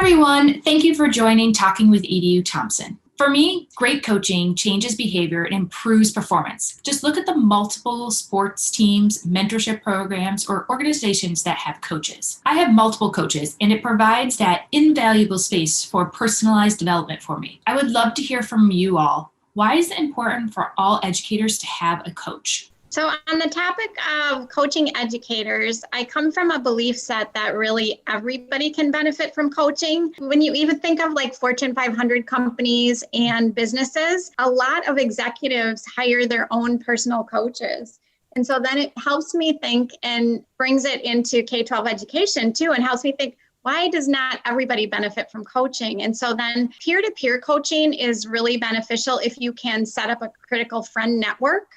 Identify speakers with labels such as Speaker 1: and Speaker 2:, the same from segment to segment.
Speaker 1: everyone. Thank you for joining Talking with Thompson. For me, great coaching changes behavior and improves performance. Just look at the multiple sports teams, mentorship programs, or organizations that have coaches. I have multiple coaches, and it provides that invaluable space for personalized development for me. I would love to hear from you all. Why is it important for all educators to have a coach?
Speaker 2: So on the topic of coaching educators, I come from a belief set that really everybody can benefit from coaching. When you even think of like Fortune 500 companies and businesses, a lot of executives hire their own personal coaches. And so then it helps me think and brings it into K-12 education too, and helps me think, why does not everybody benefit from coaching? And so then peer-to-peer coaching is really beneficial if you can set up a critical friend network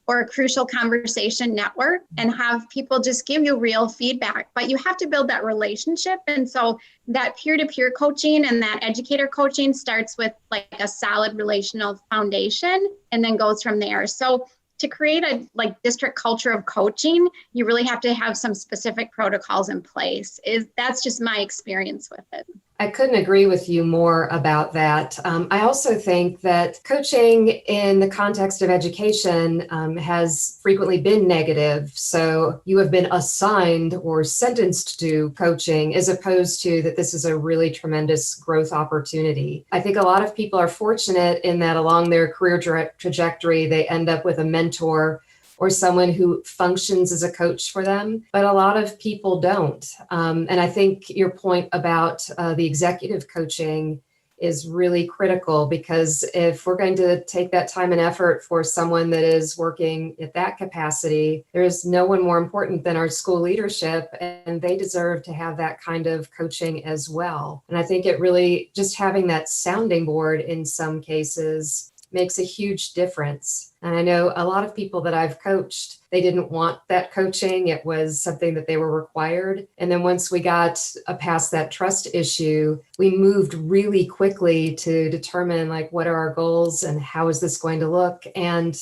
Speaker 2: or a crucial conversation network and have people just give you real feedback. But you have to build that relationship. And so that peer-to-peer coaching and that educator coaching starts with like a solid relational foundation and then goes from there. So to create a district culture of coaching, you really have to have some specific protocols in place. That's just my experience with it.
Speaker 3: I couldn't agree with you more about that. I also think that coaching in the context of education has frequently been negative. So you have been assigned or sentenced to coaching as opposed to that this is a really tremendous growth opportunity. I think a lot of people are fortunate in that along their career trajectory, they end up with a mentor or someone who functions as a coach for them, but a lot of people don't. And I think your point about the executive coaching is really critical, because if we're going to take that time and effort for someone that is working at that capacity, there's no one more important than our school leadership, and they deserve to have that kind of coaching as well. And I think it really, just having that sounding board in some cases makes a huge difference. And I know a lot of people that I've coached, they didn't want that coaching. It was something that they were required. And then once we got past that trust issue, we moved really quickly to determine what are our goals and how is this going to look? And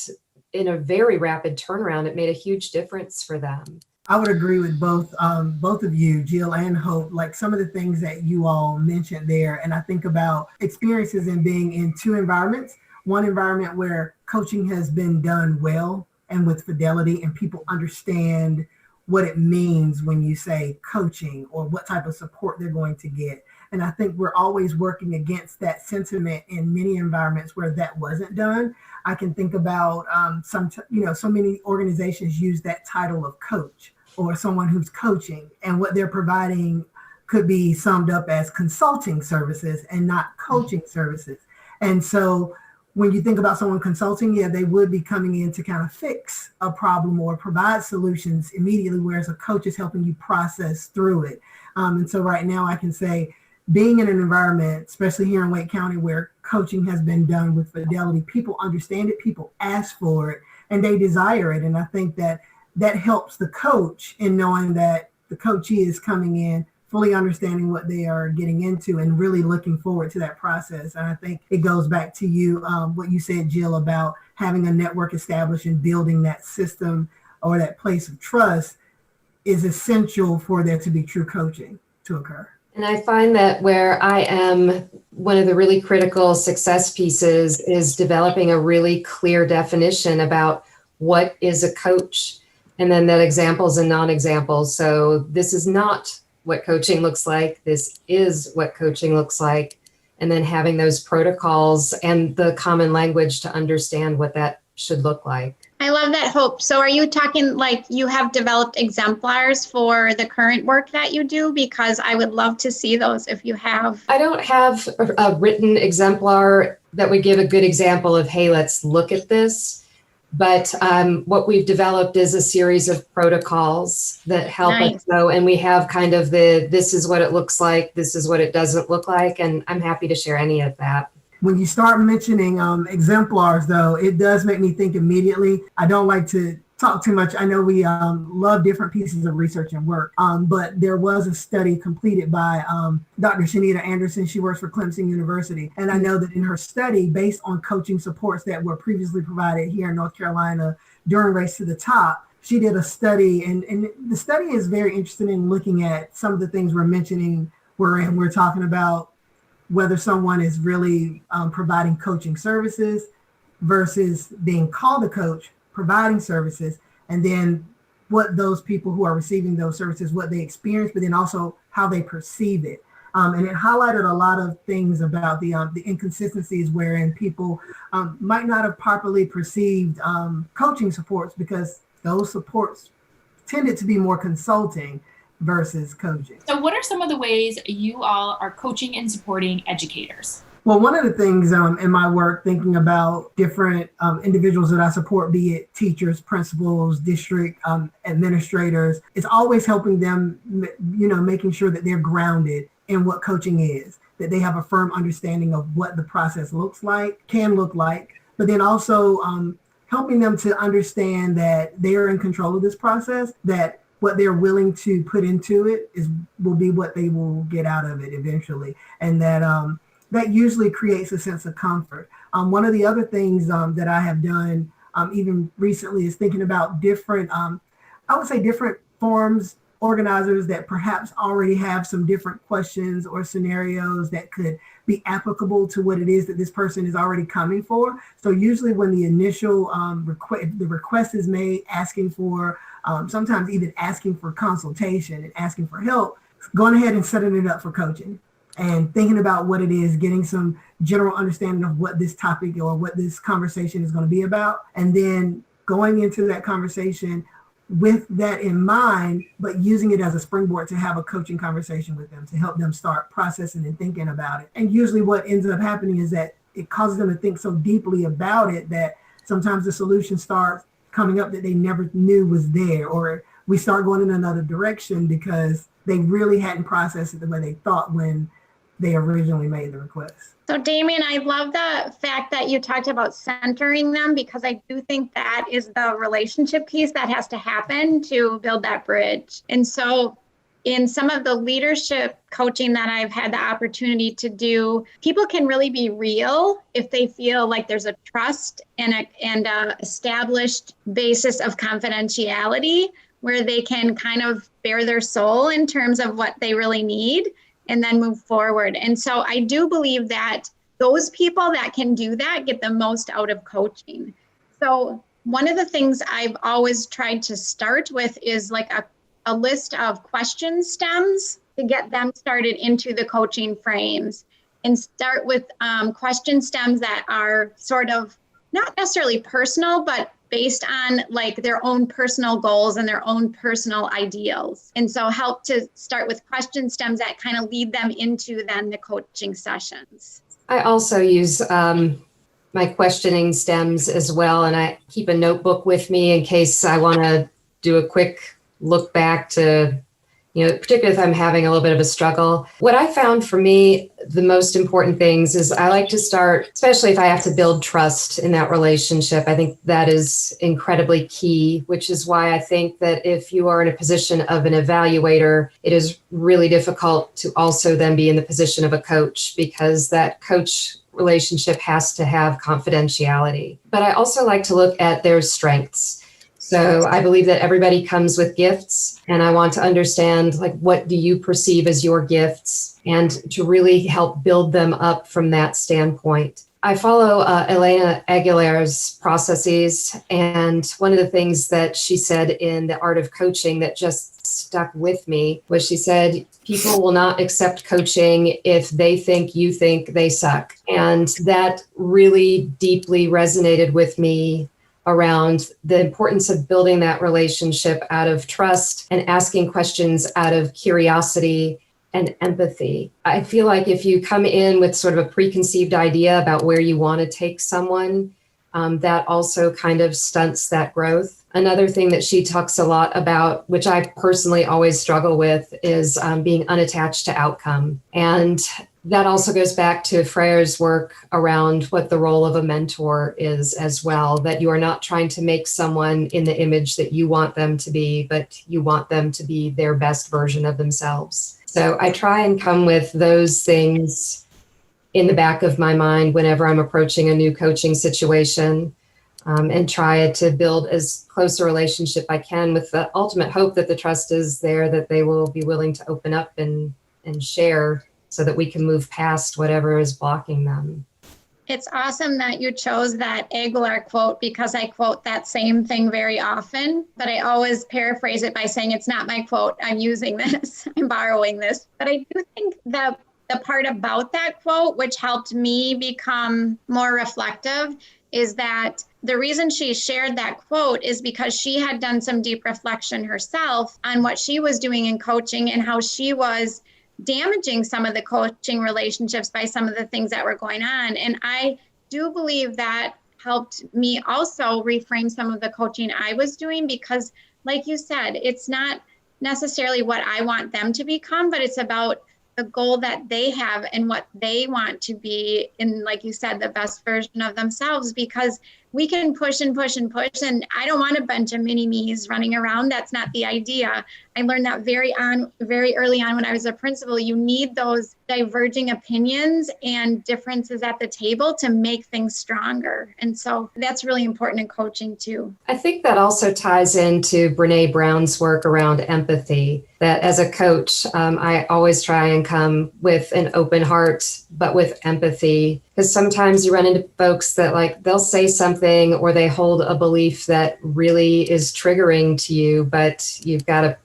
Speaker 3: in a very rapid turnaround, it made a huge difference for them.
Speaker 4: I would agree with both of you, Jill and Hope, some of the things that you all mentioned there. And I think about experiences in being in two environments. One environment where coaching has been done well and with fidelity, and people understand what it means when you say coaching or what type of support they're going to get. And I think we're always working against that sentiment in many environments where that wasn't done. I can think about so many organizations use that title of coach or someone who's coaching, and what they're providing could be summed up as consulting services and not coaching services. And so when you think about someone consulting, they would be coming in to kind of fix a problem or provide solutions immediately, whereas a coach is helping you process through it. And so right now I can say, being in an environment, especially here in Wake County, where coaching has been done with fidelity, people understand it, people ask for it, and they desire it. And I think that helps the coach in knowing that the coachee is coming in fully understanding what they are getting into and really looking forward to that process. And I think it goes back to you, what you said, Jill, about having a network established and building that system or that place of trust is essential for there to be true coaching to occur.
Speaker 3: And I find that where I am, one of the really critical success pieces is developing a really clear definition about what is a coach, and then that examples and non-examples. So this is not what coaching looks like. This is what coaching looks like. And then having those protocols and the common language to understand what that should look like.
Speaker 2: I love that, Hope. So are you talking you have developed exemplars for the current work that you do? Because I would love to see those if you have.
Speaker 3: I don't have a written exemplar that would give a good example of, hey, let's look at this. But what we've developed is a series of protocols that help us know, and we have kind of this is what it looks like, this is what it doesn't look like, and I'm happy to share any of that.
Speaker 4: When you start mentioning exemplars, though, it does make me think immediately. I don't like to talk too much. I know we love different pieces of research and work, but there was a study completed by Dr. Shanita Anderson. She works for Clemson University. And I know that in her study, based on coaching supports that were previously provided here in North Carolina during Race to the Top, she did a study. And the study is very interested in looking at some of the things we're mentioning wherein we're talking about whether someone is really providing coaching services versus being called a coach, providing services, and then what those people who are receiving those services, what they experience, but then also how they perceive it. And it highlighted a lot of things about the inconsistencies wherein people might not have properly perceived coaching supports, because those supports tended to be more consulting versus coaching.
Speaker 1: So what are some of the ways you all are coaching and supporting educators?
Speaker 4: Well, one of the things in my work, thinking about different individuals that I support, be it teachers, principals, district administrators, it's always helping them, making sure that they're grounded in what coaching is, that they have a firm understanding of what the process can look like, but then also helping them to understand that they are in control of this process, that what they're willing to put into it will be what they will get out of it eventually, and that usually creates a sense of comfort. One of the other things that I have done even recently is thinking about different forms, organizers that perhaps already have some different questions or scenarios that could be applicable to what it is that this person is already coming for. So usually when the initial request is made, asking for, sometimes even asking for consultation and asking for help, going ahead and setting it up for coaching and thinking about what it is, getting some general understanding of what this topic or what this conversation is going to be about, and then going into that conversation with that in mind, but using it as a springboard to have a coaching conversation with them to help them start processing and thinking about it. And usually what ends up happening is that it causes them to think so deeply about it that sometimes the solution starts coming up that they never knew was there, or we start going in another direction because they really hadn't processed it the way they thought when they originally made the request.
Speaker 2: So Damien, I love the fact that you talked about centering them, because I do think that is the relationship piece that has to happen to build that bridge. And so in some of the leadership coaching that I've had the opportunity to do, people can really be real if they feel like there's a trust and a established basis of confidentiality where they can kind of bare their soul in terms of what they really need and then move forward. And so I do believe that those people that can do that get the most out of coaching. So one of the things I've always tried to start with is like a list of question stems to get them started into the coaching frames, and start with question stems that are sort of not necessarily personal, but based on like their own personal goals and their own personal ideals. And so help to start with question stems that kind of lead them into then the coaching sessions.
Speaker 3: I also use my questioning stems as well, and I keep a notebook with me in case I want to do a quick look back to, particularly if I'm having a little bit of a struggle. What I found for me, the most important things is I like to start, especially if I have to build trust in that relationship. I think that is incredibly key, which is why I think that if you are in a position of an evaluator, it is really difficult to also then be in the position of a coach, because that coach relationship has to have confidentiality. But I also like to look at their strengths. So I believe that everybody comes with gifts, and I want to understand, like, what do you perceive as your gifts, and to really help build them up from that standpoint. I follow Elena Aguilar's processes, and one of the things that she said in The Art of Coaching that just stuck with me was she said, people will not accept coaching if they think you think they suck. And that really deeply resonated with me around the importance of building that relationship out of trust and asking questions out of curiosity and empathy. I feel like if you come in with sort of a preconceived idea about where you want to take someone, that also kind of stunts that growth. Another thing that she talks a lot about, which I personally always struggle with, is being unattached to outcome. And that also goes back to Freyr's work around what the role of a mentor is as well, that you are not trying to make someone in the image that you want them to be, but you want them to be their best version of themselves. So I try and come with those things in the back of my mind whenever I'm approaching a new coaching situation, and try to build as close a relationship I can with the ultimate hope that the trust is there, that they will be willing to open up and and share so that we can move past whatever is blocking them.
Speaker 2: It's awesome that you chose that Aguilar quote, because I quote that same thing very often, but I always paraphrase it by saying it's not my quote. I'm using this, I'm borrowing this. But I do think that the part about that quote, which helped me become more reflective, is that the reason she shared that quote is because she had done some deep reflection herself on what she was doing in coaching and how she was damaging some of the coaching relationships by some of the things that were going on. And I do believe that helped me also reframe some of the coaching I was doing, because like you said, it's not necessarily what I want them to become, but it's about the goal that they have and what they want to be in, like you said, the best version of themselves, because we can push and push and push. And I don't want a bunch of mini me's running around. That's not the idea. I learned that very early on when I was a principal. You need those diverging opinions and differences at the table to make things stronger. And so that's really important in coaching too.
Speaker 3: I think that also ties into Brene Brown's work around empathy, that as a coach, I always try and come with an open heart, but with empathy, because sometimes you run into folks that they'll say something or they hold a belief that really is triggering to you, but you've got to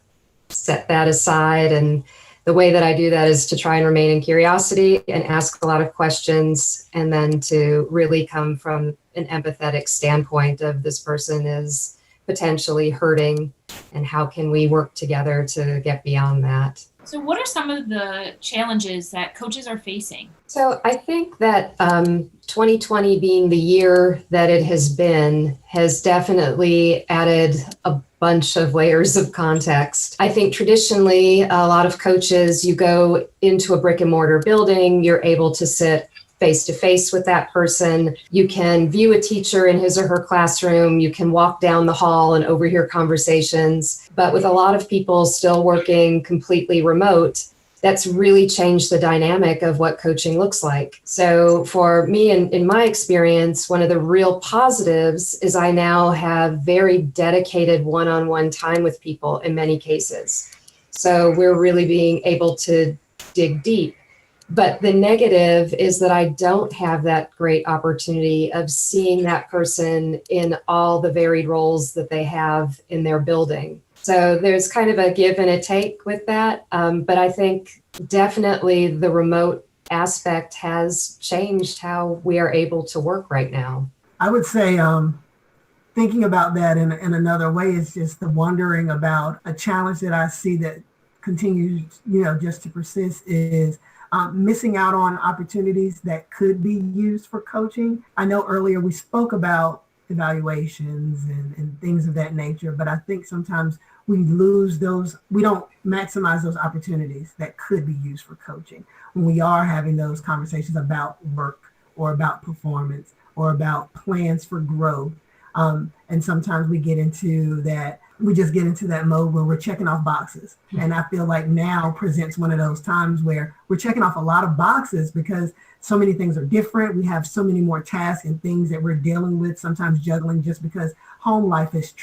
Speaker 3: set that aside. And the way that I do that is to try and remain in curiosity and ask a lot of questions, and then to really come from an empathetic standpoint of this person is potentially hurting and how can we work together to get beyond that.
Speaker 1: So what are some of the challenges that coaches are facing?
Speaker 3: So I think that 2020 being the year that it has been has definitely added a bunch of layers of context. I think traditionally, a lot of coaches, you go into a brick and mortar building, you're able to sit face to face with that person. You can view a teacher in his or her classroom. You can walk down the hall and overhear conversations. But with a lot of people still working completely remote, that's really changed the dynamic of what coaching looks like. So for me, in my experience, one of the real positives is I now have very dedicated one-on-one time with people in many cases. So we're really being able to dig deep. But the negative is that I don't have that great opportunity of seeing that person in all the varied roles that they have in their building. So there's kind of a give and a take with that. But I think definitely the remote aspect has changed how we are able to work right now.
Speaker 4: I would say thinking about that in another way is just the wondering about a challenge that I see that continues, just to persist is missing out on opportunities that could be used for coaching. I know earlier we spoke about evaluations and things of that nature, but I think sometimes we lose those, we don't maximize those opportunities that could be used for coaching when we are having those conversations about work or about performance or about plans for growth. And sometimes we just get into that mode where we're checking off boxes. And I feel like now presents one of those times where we're checking off a lot of boxes because so many things are different. We have so many more tasks and things that we're dealing with, sometimes juggling just because home life has,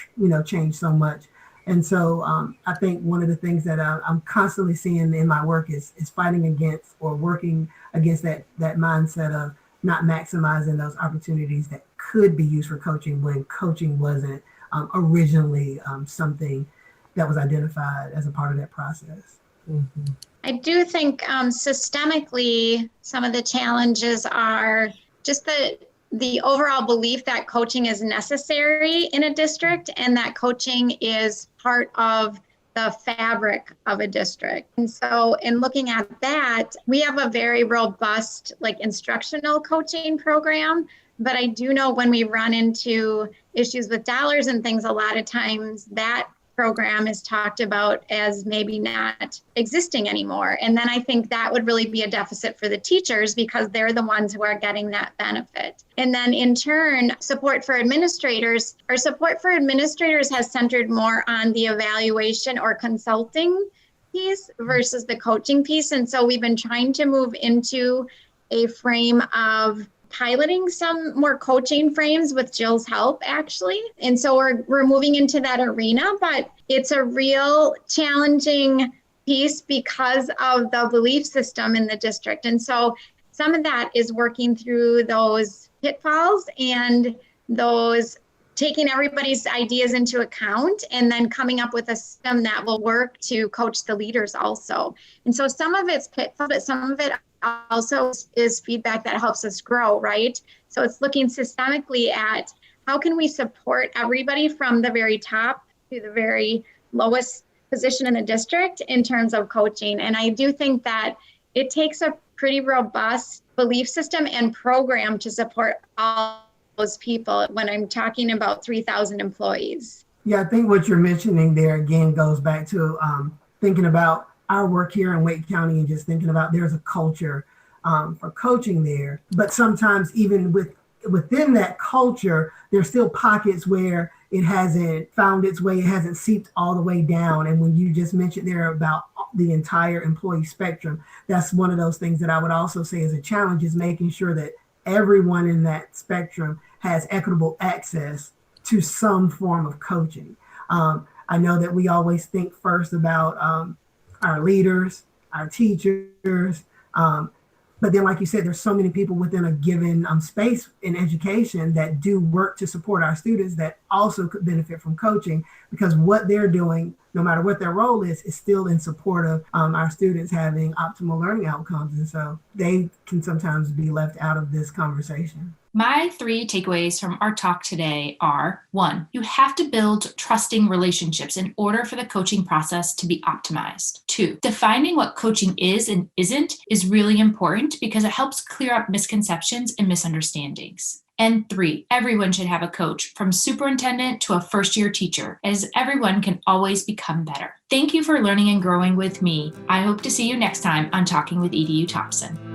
Speaker 4: changed so much. And so I think one of the things that I'm constantly seeing in my work is fighting against or working against that mindset of not maximizing those opportunities that could be used for coaching when coaching wasn't originally something that was identified as a part of that process.
Speaker 3: Mm-hmm.
Speaker 2: I do think systemically, some of the challenges are just the overall belief that coaching is necessary in a district and that coaching is part of the fabric of a district. And so in looking at that, we have a very robust instructional coaching program. But I do know when we run into issues with dollars and things, a lot of times that program is talked about as maybe not existing anymore. And then I think that would really be a deficit for the teachers because they're the ones who are getting that benefit. And then in turn, support for administrators, our support for administrators has centered more on the evaluation or consulting piece versus the coaching piece. And so we've been trying to move into a frame of piloting some more coaching frames with Jill's help, actually. And so we're moving into that arena, but it's a real challenging piece because of the belief system in the district. And so some of that is working through those pitfalls and those taking everybody's ideas into account and then coming up with a system that will work to coach the leaders also. And so some of it's pitfall, but some of it also is feedback that helps us grow, right? So it's looking systemically at how can we support everybody from the very top to the very lowest position in the district in terms of coaching. And I do think that it takes a pretty robust belief system and program to support all those people when I'm talking about 3,000 employees.
Speaker 4: Yeah, I think what you're mentioning there again goes back to thinking about our work here in Wake County and just thinking about there's a culture for coaching there. But sometimes even within that culture, there's still pockets where it hasn't found its way, it hasn't seeped all the way down. And when you just mentioned there about the entire employee spectrum, that's one of those things that I would also say is a challenge, is making sure that everyone in that spectrum has equitable access to some form of coaching. I know that we always think first about our leaders, our teachers, but then, like you said, there's so many people within a given space in education that do work to support our students that also could benefit from coaching, because what they're doing, no matter what their role is still in support of our students having optimal learning outcomes. And so they can sometimes be left out of this conversation.
Speaker 1: My 3 takeaways from our talk today are: 1, you have to build trusting relationships in order for the coaching process to be optimized. 2, defining what coaching is and isn't is really important because it helps clear up misconceptions and misunderstandings. And 3, everyone should have a coach, from superintendent to a first-year teacher, as everyone can always become better. Thank you for learning and growing with me. I hope to see you next time on Talking with EDU Thompson.